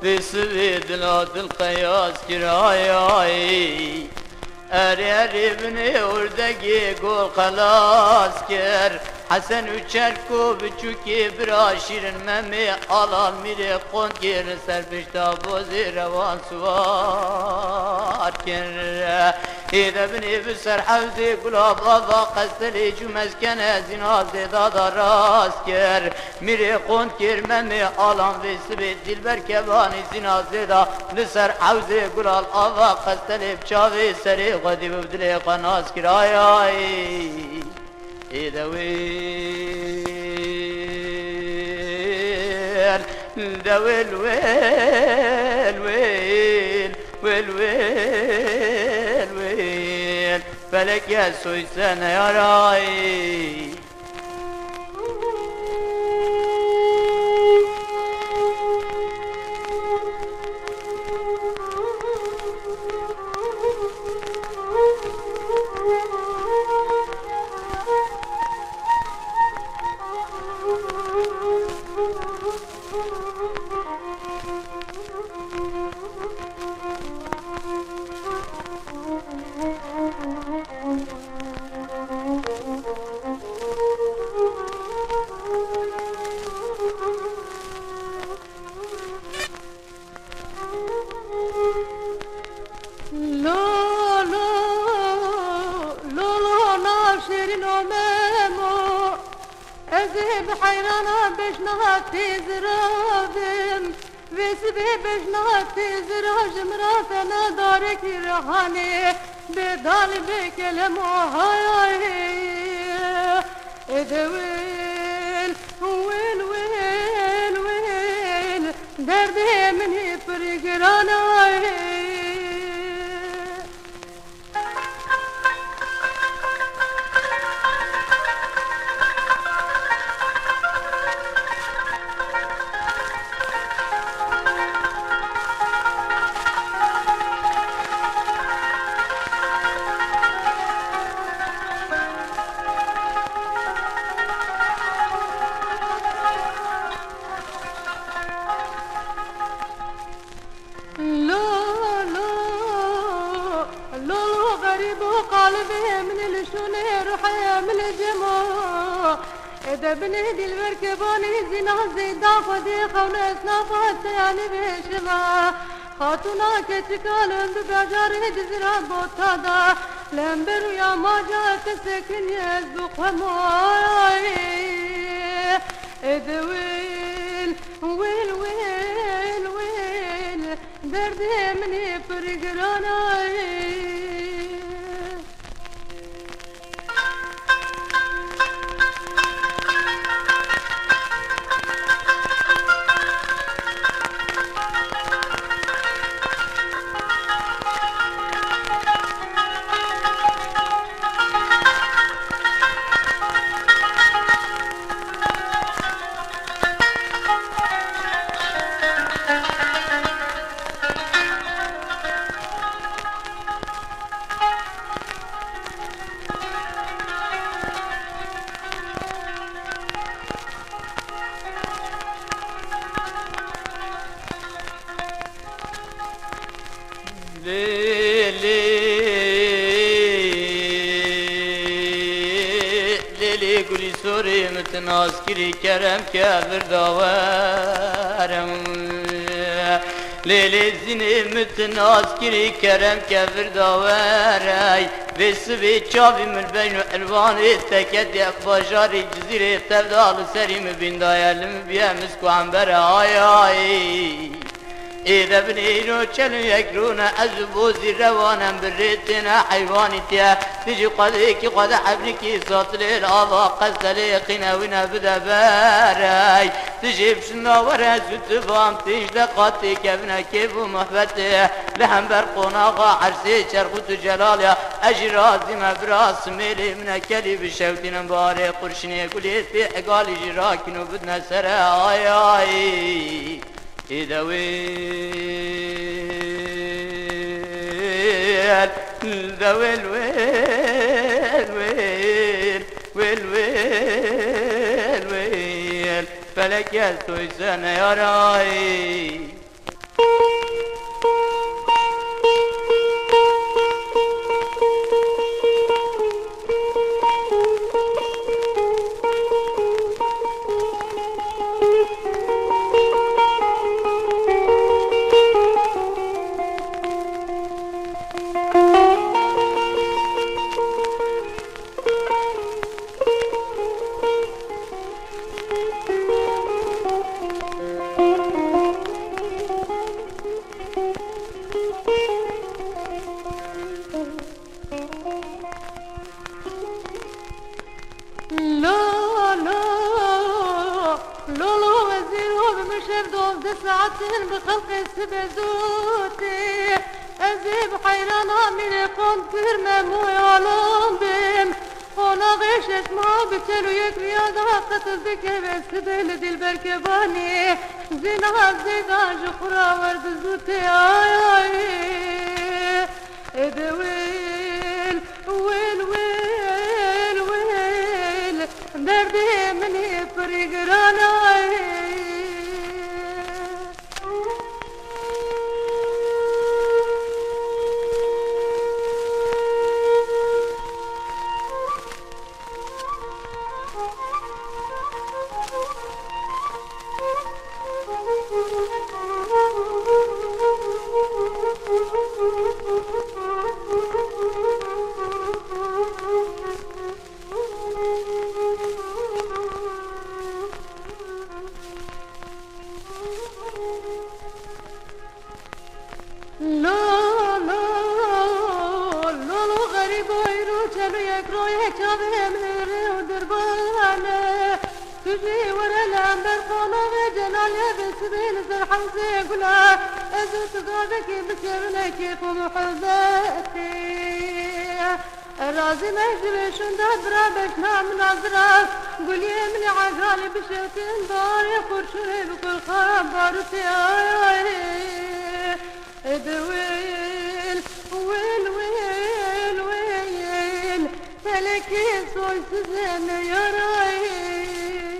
بسوي دلات القياس كراي اري ابني وردقي قول خلاص كر حسن وچركو بچوكي براشيرن ممي علال ميري قون كر سربشتا بوزي روان سوار كر إذا بني بسر حوزي قلاب أضا قستلي جو مسكنة زنازي دادا راس كر ميري قون كر ممي علال بسبي دلبر كباني زنازي دا لسر حوزي قلال أضا قستلي بچاوي سري غدي ببدلي قناس كر آي آي إذا ويل دا ويل ويل ويل ويل ويل ويل فلك يا سويسان يا راي حيرانا بجنات تزرابم وسبي بجنات تزراج مراتنا دارك رهاني بدال بكلم هاي ادويل ويل ويل ويل دردي مني فرقرانا إذا بنهدي المركباني زنا زيدا خدي خونس نافات يعني بشما خاتونا كتكالن ببجاري دزرا بوتادا لمبرو يا ماجا تسكن يزبق هماي إذا ويل ويل ويل ويل دردي مني فرقراناي ليلي قولي سوري متناسكري كرم كافر داورم ليلي زيني متناسكري كرم كافر داوري بسبي چاوي من بين الواني تكد بجاري جزيرة تبدال سريم بين دايلم بيامسكو عنبر آي آي إذا بنينو چلو يكرونا أزبوزي روانا بريتنا حيواني تيا تجي قديكي قد حبنكي ساطلي الأضا قسلي قناونا بدا باراي تجي بشنا ورا زتفام تجلقاتي كبنا كيف محبتي لهم برقوناغا عرسي شرقوت جلاليا أجرازي مبراس ميلي من كلي بشوتنا باري قرشني قليت في عقالي جراكنو بدنا سرا آي آي إذا ويل ذا ويل ويل ويل ويل ويل ويل فلك يا سويسان يا راي شب 12 ساعة بخلق السبزوتي أزيب حيرانا من قوم كرمم ويعلم بهم ona غش اسمه بتلو يكريا ضاقت بك بس بلد البركباني زنا زيدا جخرا ورد زوتي آي آي إذا ويل ويل ويل ويل دردي مني فريق راناي رازي مجري شندا برابش نام نظرة قولي من عقالي بشتين داري فرشري بكل خراب بارتي ويل ويل ويل ويل فلكي صوي سزين يا راي